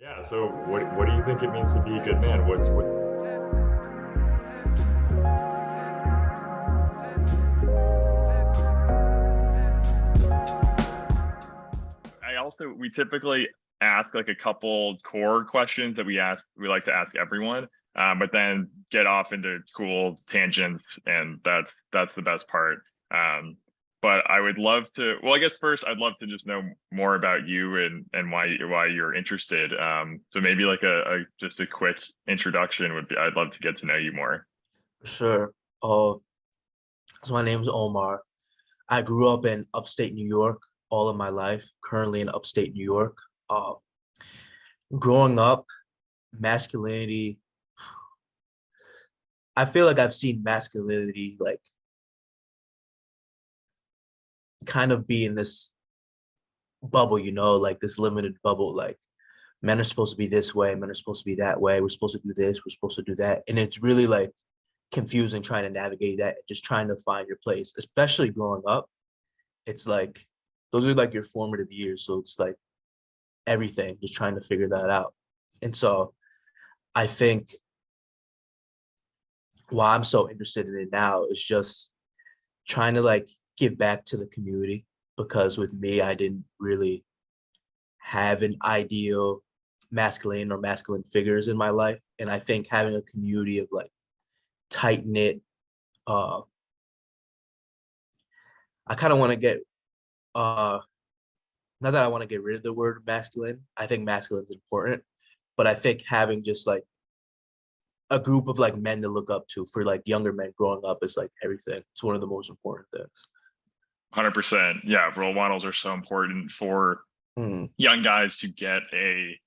Yeah. So what do you think it means to be a good man? What? We typically ask like a couple core questions that we like to ask everyone, but then get off into cool tangents, and that's the best part. But I would love to. Well, I guess first I'd love to just know more about you and why you're interested. So maybe like a just a quick introduction would be. I'd love to get to know you more. Sure. Uh, so my name's Omar. I grew up in upstate New York all of my life, currently in upstate New York. Uh, Growing up, masculinity, I feel like I've seen masculinity like kind of be in this bubble, like this limited bubble. Like men are supposed to be this way, men are supposed to be that way. We're supposed to do this, we're supposed to do that. And it's really like confusing trying to navigate that, just trying to find your place, especially growing up. It's like those are like your formative years. So it's like everything, just trying to figure that out. And so I think why I'm so interested in it now is just trying to like give back to the community because with me, I didn't really have an ideal masculine or masculine figures in my life. And I think having a community of like tight knit, uh, I kind of want to get, uh, not that I want to get rid of the word masculine. I think masculine is important, but I think having just like a group of like men to look up to for like younger men growing up is like everything. It's one of the most important things. 100%. Yeah, role models are so important for Mm, young guys to get a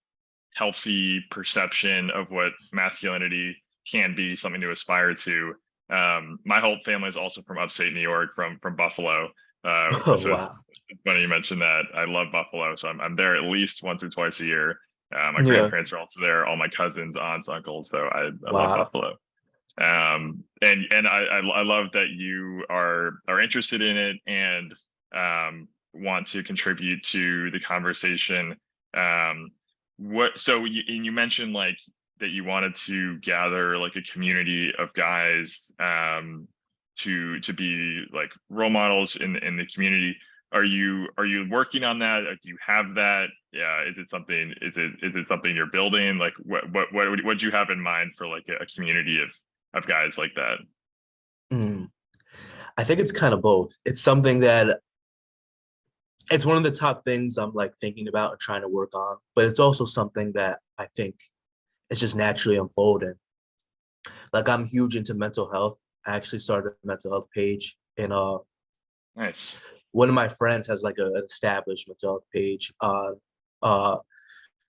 healthy perception of what masculinity can be, something to aspire to. My whole family is also from upstate New York, from Buffalo. Oh, So it's wow. funny you mentioned that. I love Buffalo, so I'm there at least once or twice a year. My Yeah. grandparents are also there, all my cousins, aunts, uncles. So I love Wow. Buffalo. And I love that you are interested in it and want to contribute to the conversation. You mentioned like that you wanted to gather like a community of guys to be like role models in the community. Are you working on that? Like, do you have that? Yeah, is it something you're building? Like what do you have in mind for like a community of guys like that? Mm. I think it's kind of both. It's something that it's one of the top things I'm like thinking about and trying to work on, but it's also something that I think is just naturally unfolding. Like I'm huge into mental health. I actually started a mental health page, and Nice. one of my friends has like an established mental health page on uh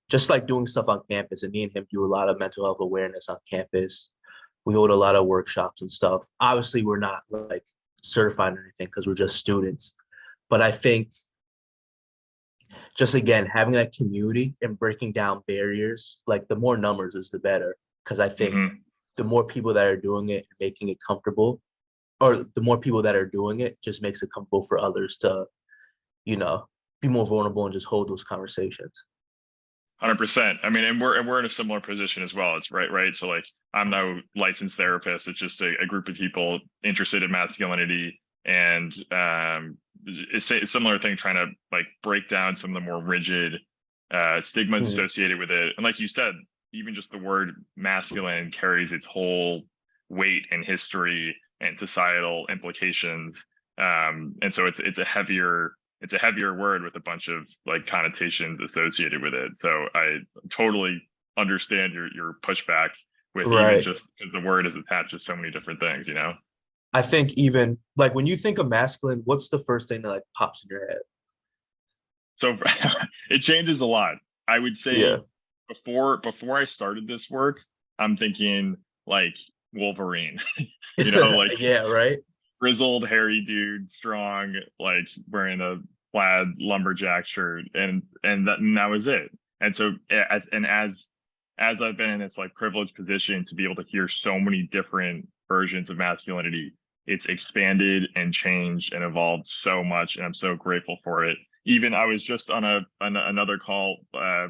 just like doing stuff on campus. And me and him do a lot of mental health awareness on campus. We hold a lot of workshops and stuff. Obviously, we're not like certified or anything because we're just students. But I think just again having that community and breaking down barriers, like the more numbers is the better. Because I think Hmm. the more people that are doing it and making it comfortable, or the more people that are doing it just makes it comfortable for others to, you know, be more vulnerable and just hold those conversations. 100%. I mean, and we're in a similar position as well. It's right. So like, I'm no licensed therapist. It's just a group of people interested in masculinity, and it's a similar thing, trying to like break down some of the more rigid stigmas Mm, associated with it. And like you said, even just the word masculine carries its whole weight and history and societal implications. And so it's a heavier word with a bunch of like connotations associated with it. So I totally understand your pushback with even right. just 'cause the word is attached to so many different things, you know? I think even like when you think of masculine, what's the first thing that like pops in your head? So it changes a lot. I would Yeah. say before I started this work, I'm thinking like Wolverine, like Yeah, right. grizzled, hairy dude, strong, like wearing a plaid lumberjack shirt, and that was it. And so as I've been in this like privileged position to be able to hear so many different versions of masculinity, it's expanded and changed and evolved so much, and I'm so grateful for it. Even I was just on another call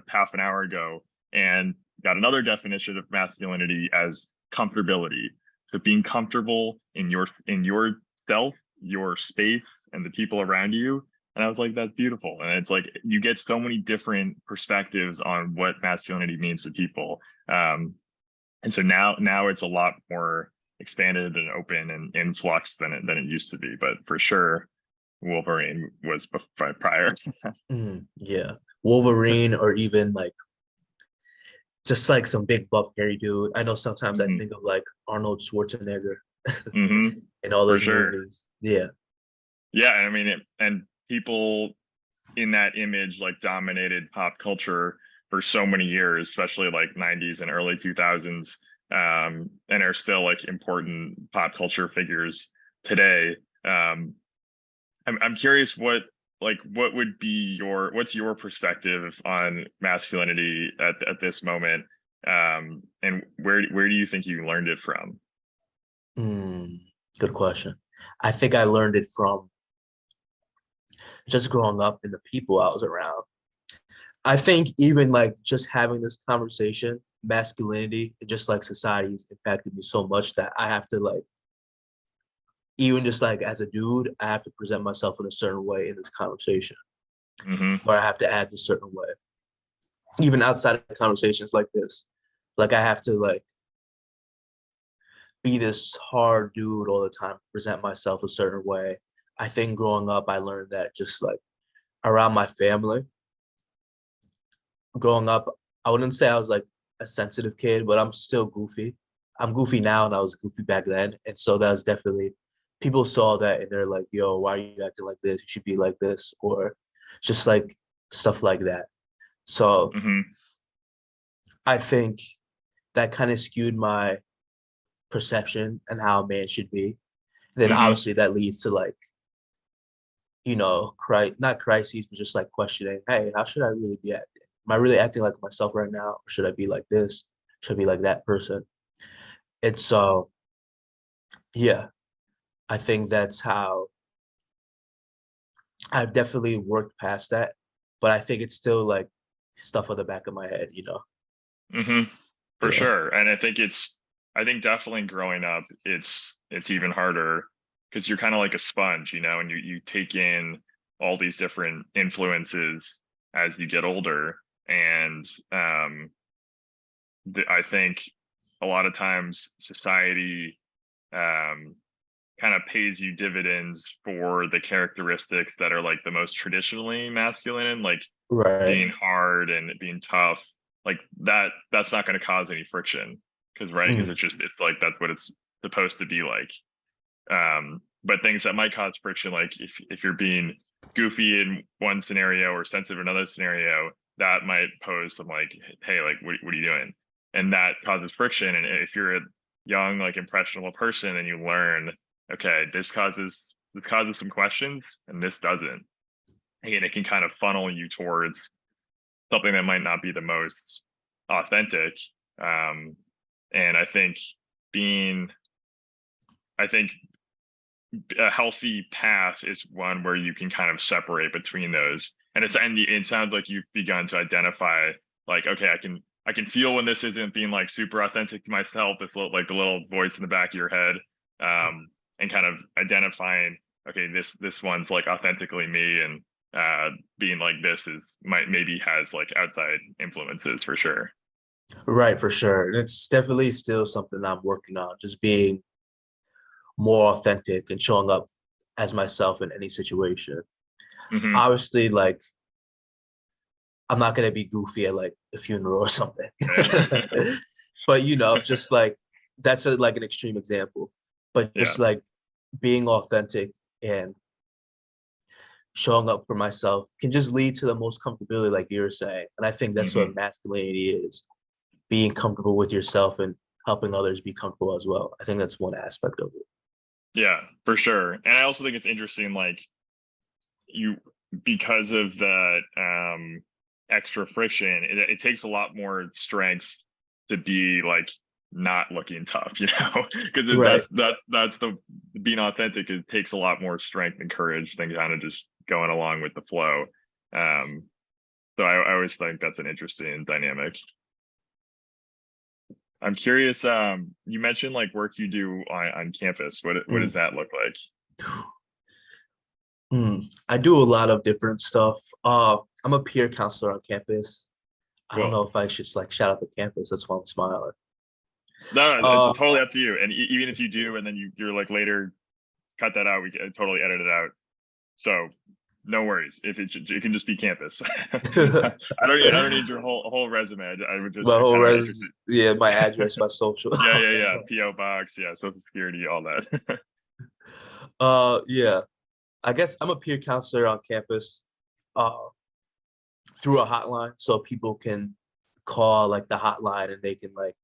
half an hour ago and got another definition of masculinity as comfortability. So being comfortable in yourself, your space, and the people around you. And I was like, that's beautiful. And it's like you get so many different perspectives on what masculinity means to people. And so now it's a lot more expanded and open and in flux than it used to be. But for sure, Wolverine was prior. Yeah, Wolverine, or even like just like some big buff hairy dude. I know sometimes I Hmm. think of like Arnold Schwarzenegger Hmm. in all For those sure. movies. Yeah. Yeah, I mean, and people in that image like dominated pop culture for so many years, especially like 90s and early 2000s, and are still like important pop culture figures today. I'm curious what would be what's your perspective on masculinity at this moment, and where do you think you learned it from? Mm, good question. I think I learned it from just growing up and the people I was around. I think even like just having this conversation, masculinity, and just like society's impacted me so much that I have to like, even just like as a dude, I have to present myself in a certain way in this conversation, Hmm. or I have to act a certain way. Even outside of conversations like this, like I have to like be this hard dude all the time, present myself a certain way. I think growing up, I learned that just like around my family. Growing up, I wouldn't say I was like a sensitive kid, but I'm still goofy. I'm goofy now, and I was goofy back then. And so that was definitely, people saw that and they're like, yo, why are you acting like this? You should be like this, or just like stuff like that. So Hmm. I think that kind of skewed my perception and how a man should be. Then Hmm. obviously that leads to like, not crises, but just like questioning, hey, how should I really be acting? Am I really acting like myself right now? Or should I be like this? Should I be like that person? And so, yeah, I think that's how I've definitely worked past that. But I think it's still like stuff on the back of my head. Hmm. For Yeah. sure. And I think definitely growing up, it's even harder because you're kind of like a sponge, and you take in all these different influences as you get older. And I think a lot of times society um, kind of pays you dividends for the characteristics that are like the most traditionally masculine, like Right. being hard and being tough, like that's not going to cause any friction because Mm, it's like that's what it's supposed to be like. But things that might cause friction, like if you're being goofy in one scenario or sensitive in another scenario, that might pose some like, hey, like what are you doing? And that causes friction. And if you're a young, like impressionable person and you learn, okay, this causes some questions and this doesn't. And it can kind of funnel you towards something that might not be the most authentic. Um, and being, I think a healthy path is one where you can kind of separate between those. And it sounds like you've begun to identify like, okay, I can feel when this isn't being like super authentic to myself. It's like the little voice in the back of your head, and kind of identifying, okay, this one's like authentically me, and being like this is maybe has like outside influences for sure. right, for sure. And it's definitely still something I'm working on, just being more authentic and showing up as myself in any situation. Hmm. Obviously, like I'm not gonna be goofy at like a funeral or something. But just like that's like an extreme example. But Yeah. just like being authentic and showing up for myself can just lead to the most comfortability, like you were saying. And I think that's Hmm. what masculinity is, being comfortable with yourself and helping others be comfortable as well. I think that's one aspect of it. Yeah, for sure. And I also think it's interesting, like you because of the extra friction, it takes a lot more strength to be like not looking tough, because Right. that's the being authentic. It takes a lot more strength and courage than kind of just going along with the flow. um so I always think that's an interesting dynamic. I'm curious. You mentioned like work you do on campus. What does Mm. that look like? I do a lot of different stuff. I'm a peer counselor on campus. I don't Cool. know if I should like shout out the campus. That's why I'm smiling. No, no, it's Uh, totally up to you. And even if you do, and then you're like later cut that out, we can totally edit it out. So no worries. If it can just be campus. my I don't need your whole resume. I would just whole kind of interested. yeah, my address, my social. Yeah, yeah, yeah. PO box. Yeah, Social Security, all that. Yeah. I guess I'm a peer counselor on campus, uh, through a hotline, so people can call like the hotline and they can like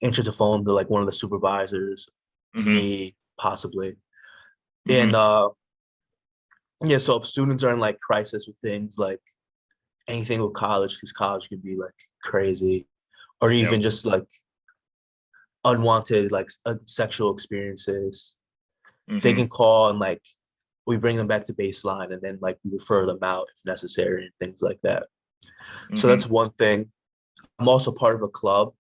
answer the phone to like one of the supervisors, Hmm. me possibly. Hmm. And yeah, so if students are in like crisis with things like anything with college, because college can be like crazy, or Yep. even just like unwanted like sexual experiences, they Hmm. can call and like we bring them back to baseline and then like we refer them out if necessary and things like that. So Hmm. that's one thing. I'm also part of a club,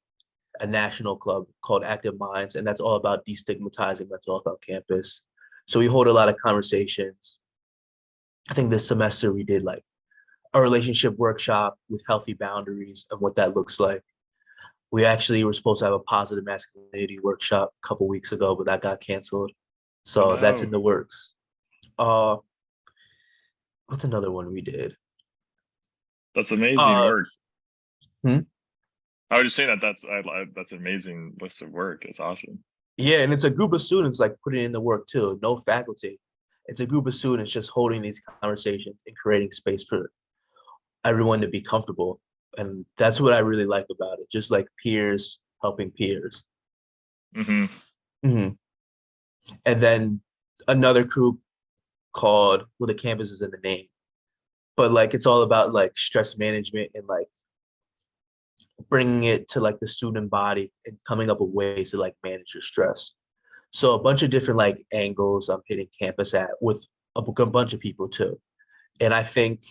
a national club called Active Minds, and that's all about destigmatizing mental health on campus. So we hold a lot of conversations. I think this semester we did like a relationship workshop with healthy boundaries and what that looks like. We actually were supposed to have a positive masculinity workshop a couple weeks ago, but that got canceled. Oh So that's in no, the works. Uh, what's another one we did? that's amazing Uh, work. hmm? I was just saying that's an amazing list of work. It's awesome. Yeah, and it's a group of students like putting in the work too, no faculty. It's a group of students just holding these conversations and creating space for everyone to be comfortable. And that's what I really like about it. Just like peers helping peers. Hmm. Mhm. And then another group called, well, the campus is in the name, but like it's all about like stress management and like bringing it to like the student body and coming up with ways to like manage your stress. So a bunch of different like angles I'm hitting campus at with a bunch of people too. And I think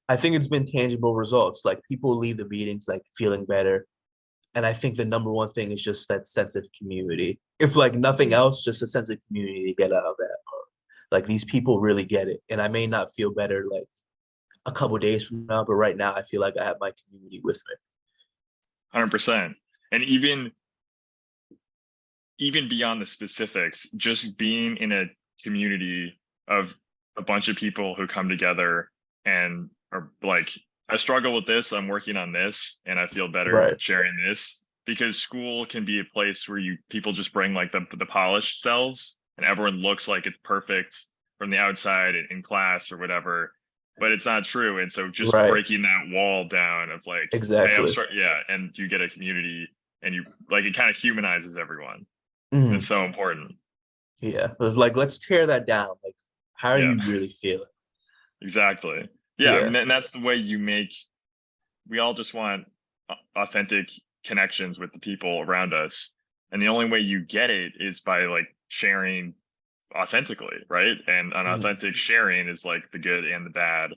it's been tangible results. Like people leave the meetings like feeling better. And I think the number one thing is just that sense of community. If like nothing else, just a sense of community to get out of that. Like these people really get it. And I may not feel better like a couple days from now, but right now I feel like I have my community with me. 100%. And even beyond the specifics, just being in a community of a bunch of people who come together and are like, I struggle with this, I'm working on this, and I feel better Right. sharing this. Because school can be a place where people just bring like the polished selves and everyone looks like it's perfect from the outside in class or whatever, but it's not true. And so just Right. breaking that wall down of like, hey, Exactly. yeah, and you get a community and you like it kind of humanizes everyone. It's Mhm. so important. Yeah. It was like, let's tear that down. Like, how are Yeah, you really feeling? exactly. Yeah, Yeah. and that's the way you make. We all just want authentic connections with the people around us, and the only way you get it is by like sharing authentically, right? And an Mhm. authentic sharing is like the good and the bad.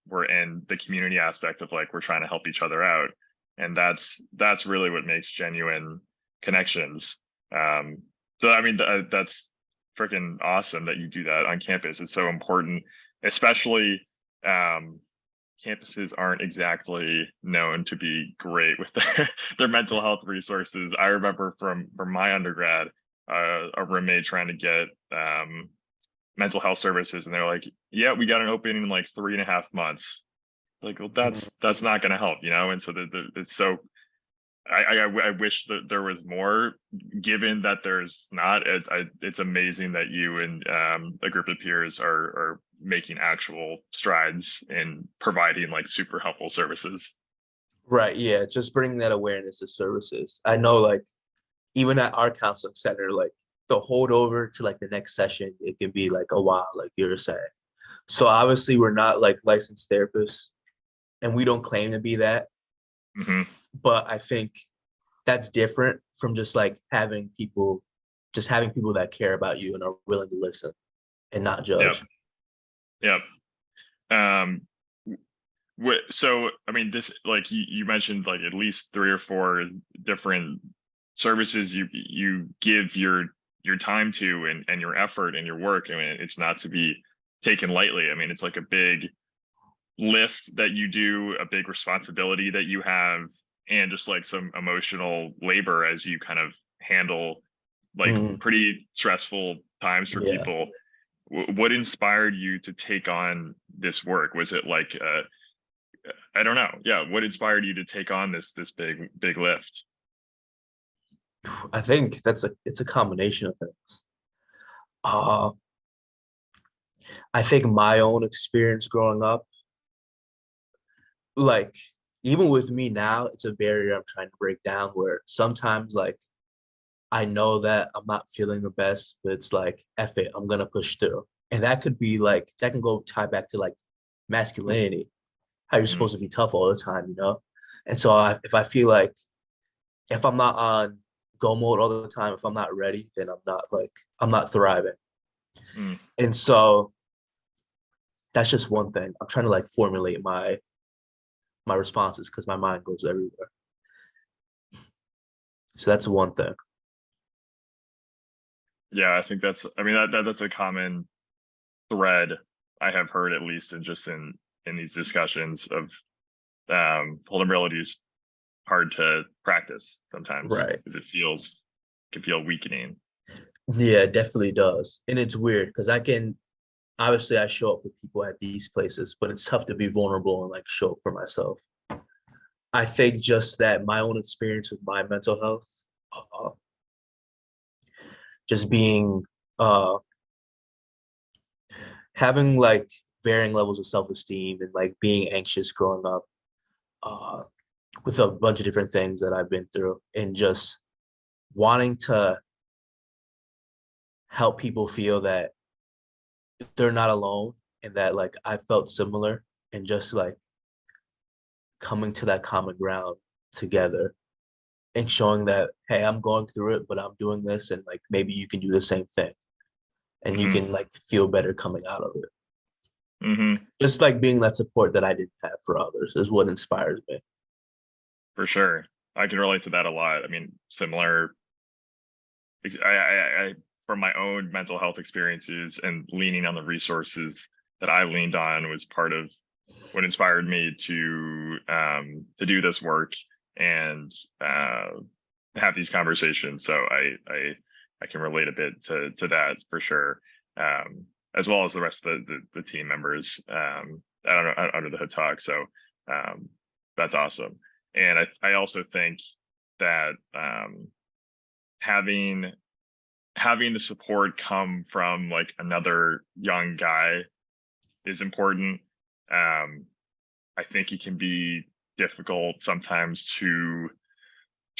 We're in the community aspect of like we're trying to help each other out, and that's really what makes genuine connections. Um, so I mean that's freaking awesome that you do that on campus. It's so important, especially um, campuses aren't exactly known to be great with their mental health resources. I remember from my undergrad, a roommate trying to get mental health services, and they're like, "Yeah, we got an opening in like 3.5 months." Like, well, Mhm. that's not going to help, you know. And so it's so. I wish that there was more. Given that there's not, it's amazing that you and a group of peers are making actual strides in providing like super helpful services. Right. Yeah. Just bringing that awareness to services. I know, like, even at our counseling center, like the holdover to like the next session, it can be like a while, like you were saying. So obviously, we're not like licensed therapists, and we don't claim to be that. Hmm. But I think that's different from just like having people that care about you and are willing to listen and not Yep. judge. Yep. Um, So I mean, this, like you mentioned, like at least 3 or 4 different services you give your time to, and your effort and your work. I mean, it's not to be taken lightly. I mean, it's like a big lift that you do, a big responsibility that you have, and just like some emotional labor as you kind of handle like Mm, pretty stressful times for yeah. people. What inspired you to take on this work? Was it like I don't know. Yeah, what inspired you to take on this big lift? I think it's a combination of things. Uh, I think my own experience growing up, like even with me now, it's a barrier I'm trying to break down where sometimes like I know that I'm not feeling the best, but it's like, F it, I'm gonna push through. And that could be like that can go tie back to like masculinity, how you're Mm, supposed to be tough all the time, you know? And so if I feel like if I'm not on go mode all the time, if I'm not ready, then I'm not thriving. mm. And so that's just one thing. I'm trying to like formulate my responses because my mind goes everywhere. So that's one thing. Yeah, I think I mean that's a common thread I have heard, at least in just in these discussions of vulnerability is hard to practice sometimes Right. because can feel weakening. Yeah, it definitely does. And it's weird because I can obviously I show up for people at these places, but it's tough to be vulnerable and like show up for myself. I think just that my own experience with my mental health, uh, just being uh having like varying levels of self-esteem and like being anxious growing up, uh with a bunch of different things that I've been through and just wanting to help people feel that they're not alone and that like I felt similar and just like coming to that common ground together and showing that, hey, I'm going through it, but I'm doing this and like maybe you can do the same thing and you Hmm. can like feel better coming out of it. Hmm. Just like being that support that I didn't have for others is what inspires me. For sure, I can relate to that a lot. I mean, similar. I from my own mental health experiences and leaning on the resources that I leaned on was part of what inspired me to do this work and have these conversations. So I can relate a bit to that for sure, as well as the rest of the team members. I don't know, under the hood talk. So um, that's awesome. And I also think that having having the support come from like another young guy is important. Um, I think it can be difficult sometimes to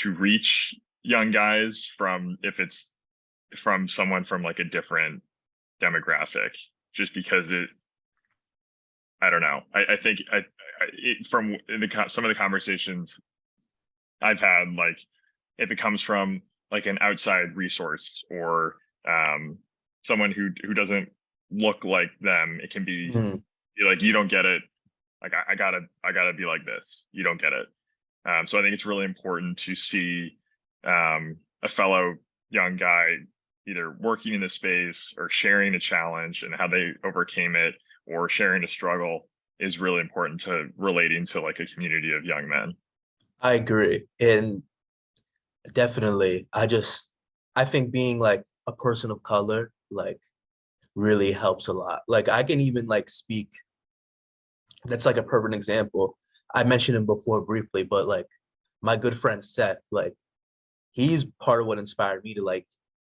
reach young guys from if it's from someone from like a different demographic, just because I don't know. I think from some of the conversations I've had, like if it comes from like an outside resource or someone who doesn't look like them, it can Mm, be like, you don't get it. Like I gotta be like this. You don't get it. So I think it's really important to see a fellow young guy either working in the space or sharing the challenge and how they overcame it, or sharing a struggle is really important to relating to like a community of young men. I agree. And definitely, I think being like a person of color, like really helps a lot. Like I can even like speak, that's like a perfect example. I mentioned him before briefly, but like my good friend Seth, like he's part of what inspired me to like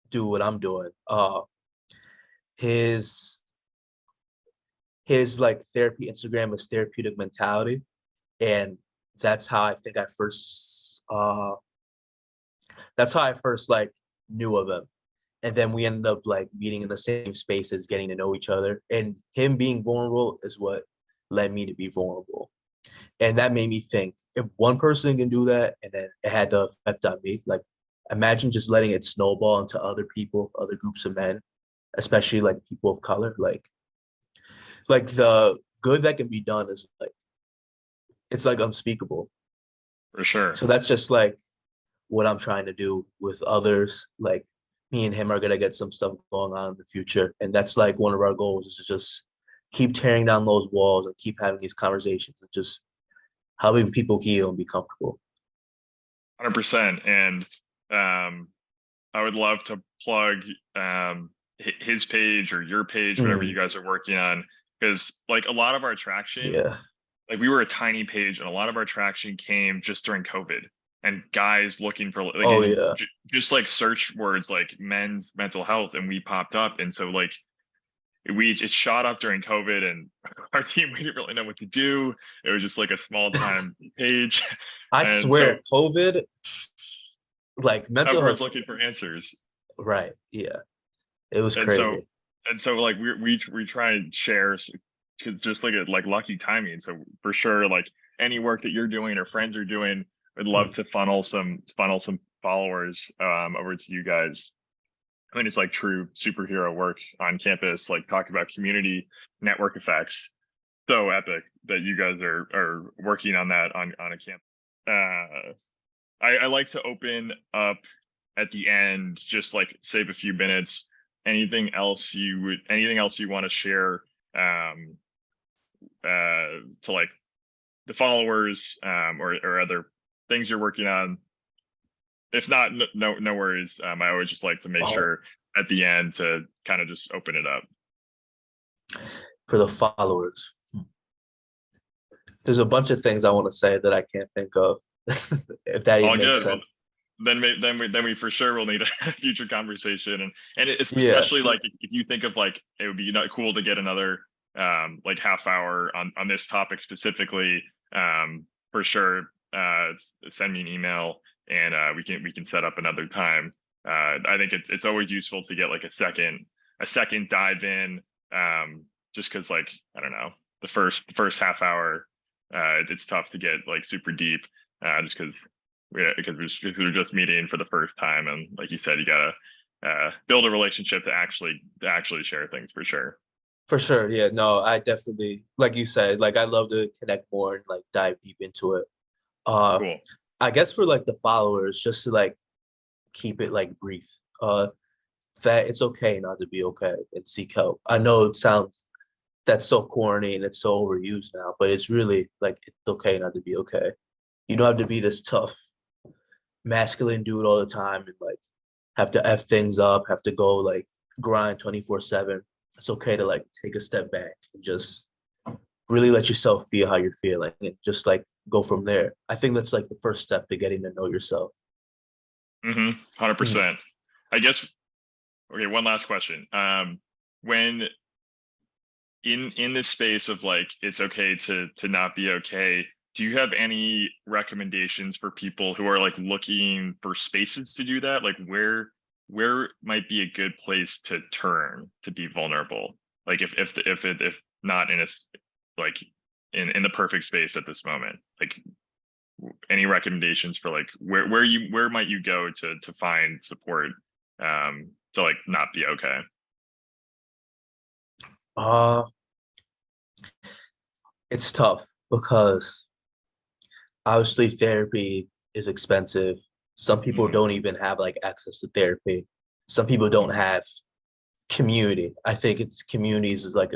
do what I'm doing. His his like therapy Instagram is therapeutic mentality. And that's how I think that's how I first like knew of him. And then we ended up like meeting in the same spaces, getting to know each other. And him being vulnerable is what led me to be vulnerable. And that made me think if one person can do that and then it had the effect on me, like imagine just letting it snowball into other people, other groups of men, especially like people of color. Like the good that can be done is like it's like unspeakable. For sure. So that's just like what I'm trying to do with others. Like me and him are gonna get some stuff going on in the future, and that's like one of our goals is to just keep tearing down those walls and keep having these conversations and just helping people heal and be comfortable. 100%. And I would love to plug his page or your page, whatever you guys are working on, because like a lot of our traction, Yeah. like we were a tiny page, and a lot of our traction came just during COVID, and guys looking for like Oh yeah. just like search words like men's mental health, and we popped up, and so like we just shot up during COVID, and our team, we didn't really know what to do. It was just like a small time page, I and so swear, COVID, like mental everyone's health, looking for answers. right? Yeah, it was And so crazy. like we try and share because just like a like lucky timing. So for sure, like any work that you're doing or friends are doing, would love to funnel some followers over to you guys. I mean, it's like true superhero work on campus, like talk about community network effects. So epic that you guys are working on that on a camp. I like to open up at the end, just like save a few minutes. Anything else you want to share to like the followers or other things you're working on? If not, no worries. I always just like to make Oh, sure at the end to kind of just open it up. for the followers, there's a bunch of things I want to say that I can't think of, if that All even makes good. Well, sense. then we for sure will need a future conversation, and it's Yeah, especially like if you think of like it would be not cool to get another like half hour on this topic specifically, for sure send me an email, and we can set up another time. I think it's always useful to get like a second dive in, just because like I don't know, the first half hour it's tough to get like super deep, just because we're just meeting for the first time, and like you said, you gotta build a relationship to actually share things for sure. for sure. Yeah, no, I definitely, like you said, like I love to connect more and like dive deep into it. Uh, Cool. I guess for like the followers, just to like keep it like brief. That it's okay not to be okay and seek help. I know it sounds that's so corny and it's so overused now, but it's really like it's okay not to be okay. You don't have to be this tough masculine dude all the time and like have to F things up, have to go like grind 24/7. It's okay to like take a step back and just really let yourself feel how you're feeling and just like go from there. I think that's like the first step to getting to know yourself. 100%. I guess. Okay, one last question. When in this space of like it's okay to not be okay, do you have any recommendations for people who are like looking for spaces to do that? Like where might be a good place to turn to be vulnerable? Like if not in a like in the perfect space at this moment, like any recommendations for like where might you go to find support to like not be okay? Uh, it's tough because obviously therapy is expensive. Some people Mhm. don't even have like access to therapy. Some people don't have community. I think it's communities is like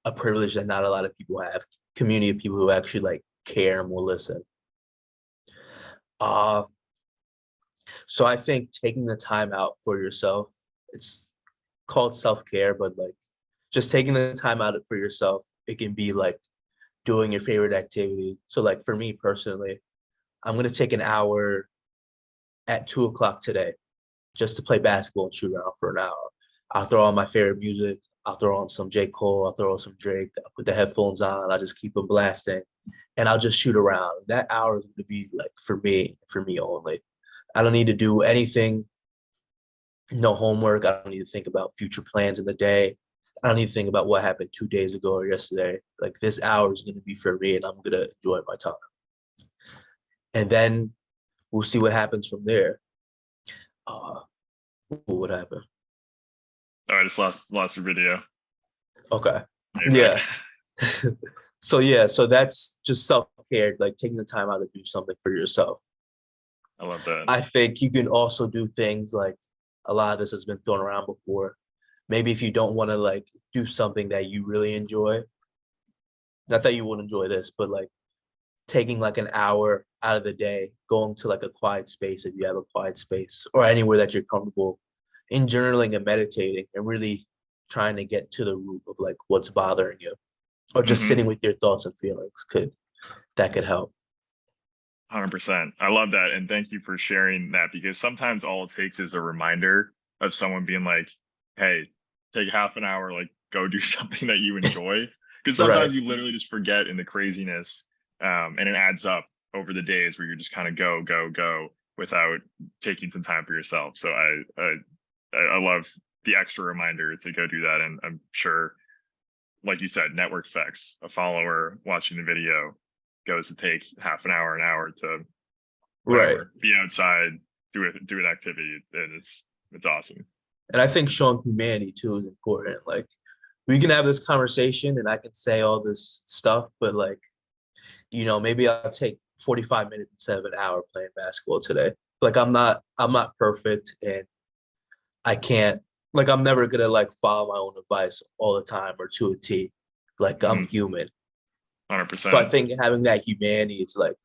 a privilege that not a lot of people have. Community of people who actually like care and will listen. Uh, so I think taking the time out for yourself, it's called self-care, but like just taking the time out for yourself, it can be like doing your favorite activity. So like for me personally, I'm gonna take an hour at 2 o'clock today just to play basketball and shoot around for an hour. I'll throw on my favorite music. I'll throw on some J. Cole. I'll throw on some Drake. I'll put the headphones on. I'll just keep them blasting and I'll just shoot around. That hour is going to be like for me only. I don't need to do anything, no homework. I don't need to think about future plans in the day. I don't need to think about what happened 2 days ago or yesterday. Like this hour is going to be for me and I'm going to enjoy my time. And then we'll see what happens from there. Uh, what happened? Oh, I just lost your video. Okay. Hey, back. Yeah. So yeah, so that's just self-care, like taking the time out to do something for yourself. I love that. I think you can also do things like a lot of this has been thrown around before. Maybe if you don't want to like do something that you really enjoy, not that you won't enjoy this, but like taking like an hour out of the day, going to like a quiet space if you have a quiet space, or anywhere that you're comfortable in journaling and meditating and really trying to get to the root of like what's bothering you, or just Mhm. sitting with your thoughts and feelings could help. 100%. I love that. And thank you for sharing that, because sometimes all it takes is a reminder of someone being like, hey, take half an hour, like go do something that you enjoy. Because Right. sometimes you literally just forget in the craziness, and it adds up over the days where you're just kind of go, go, go without taking some time for yourself. So I love the extra reminder to go do that. And I'm sure, like you said, network effects, a follower watching the video goes to take half an hour to Right. whatever, be outside, do an activity, and it's awesome. And I think showing humanity too is important. Like we can have this conversation and I can say all this stuff, but like, maybe I'll take 45 minutes instead of an hour playing basketball today. Like I'm not perfect and I can't like I'm never gonna like follow my own advice all the time or to a T. Like I'm Mhm. human. So I 100%. think having that humanity, it's like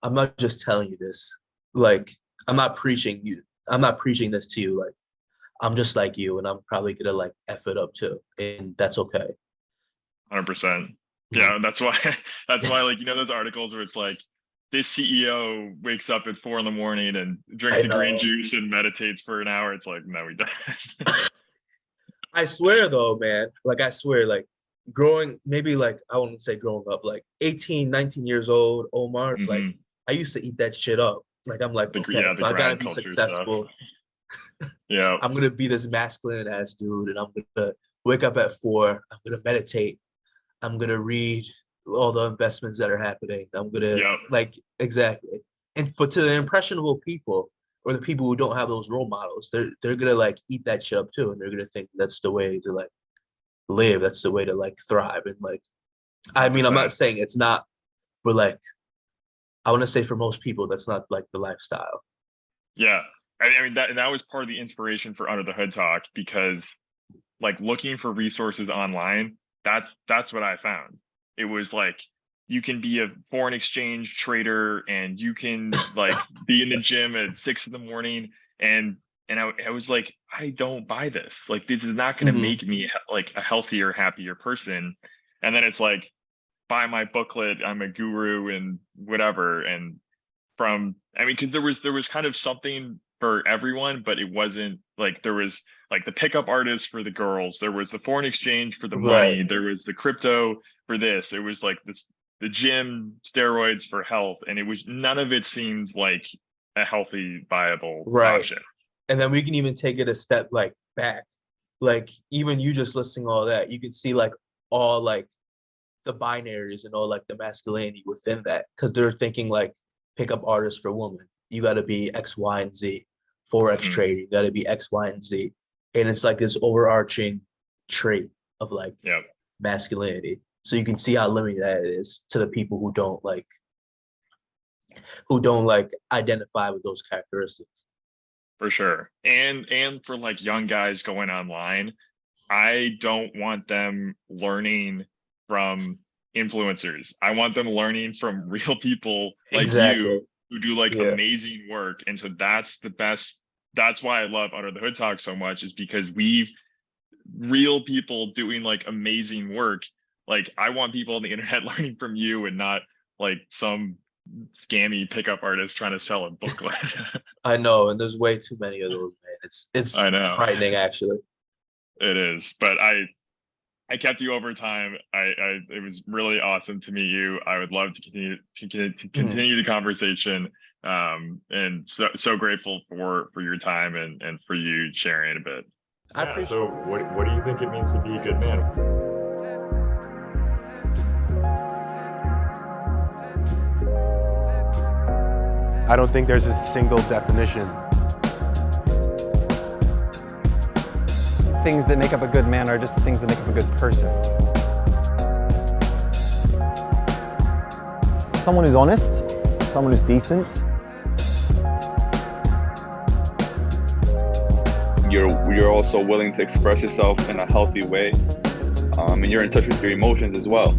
I'm not just telling you this. Like I'm not preaching you. I'm not preaching this to you. Like I'm just like you, and I'm probably gonna like F it up too, and that's okay. 100%. Mhm. Yeah, that's why that's why, like, those articles where it's like this CEO wakes up at 4 in the morning and drinks I a green know. juice and meditates for an hour. It's like, no, he doesn't. I swear though, man. Like I swear, like growing, maybe like I wouldn't say growing up, like 18, 19 years old, Omar, like Hmm. I used to eat that shit up. Like I'm like, okay, The so I gotta grind be culture stuff. successful. Yeah. I'm gonna be this masculine ass dude, and I'm gonna wake up at 4. I'm gonna meditate. I'm gonna read all the investments that are happening. I'm gonna Yep. like exactly. And but to the impressionable people or the people who don't have those role models, they're gonna like eat that shit up too, and they're gonna think that's the way to like live. That's the way to like thrive. And like, I mean, I'm not 100%. saying it's not, but like, I want to say for most people, that's not like the lifestyle. Yeah. I mean, that was part of the inspiration for Under the Hood Talk, because like looking for resources online, that's what I found. It was like you can be a foreign exchange trader and you can like be in the gym at 6 in the morning, and I was like, I don't buy this. Like this is not going to Mhm. make me like a healthier, happier person. And then it's like, buy my booklet, I'm a guru and whatever. And I mean, because there was kind of something for everyone, but it wasn't like there was like the pickup artist for the girls, there was the foreign exchange for the Right. money, there was the crypto for this, it was like this, the gym, steroids for health, and it was, none of it seems like a healthy, viable Right. option. And then we can even take it a step like back. Like even you just listing all that, you can see like all like the binaries and all like the masculinity within that because they're thinking like pickup artists for women. You got to be X, Y, and Z. Forex Hmm. trading, you got to be X, Y, and Z. And it's like this overarching trait of like Yeah, masculinity. So you can see how limiting that is to the people who don't like identify with those characteristics. for sure. And for like young guys going online, I don't want them learning from influencers. I want them learning from real people like Exactly. you who do like Yeah. amazing work. And so that's the best. That's why I love Under the Hood Talk so much, is because we've real people doing like amazing work. Like I want people on the internet learning from you and not like some scammy pickup artist trying to sell a booklet. I know, and there's way too many of those, man. It's I know frightening actually. it is, but I kept you over time. It was really awesome to meet you. I would love to Mhm. continue the conversation. And so grateful for your time and for you sharing a bit. I Yeah. appreciate So what do you think it means to be a good man? I don't think there's a single definition. Things that make up a good man are just things that make up a good person. someone who's honest, someone who's decent. You're also willing to express yourself in a healthy way, and you're in touch with your emotions as well.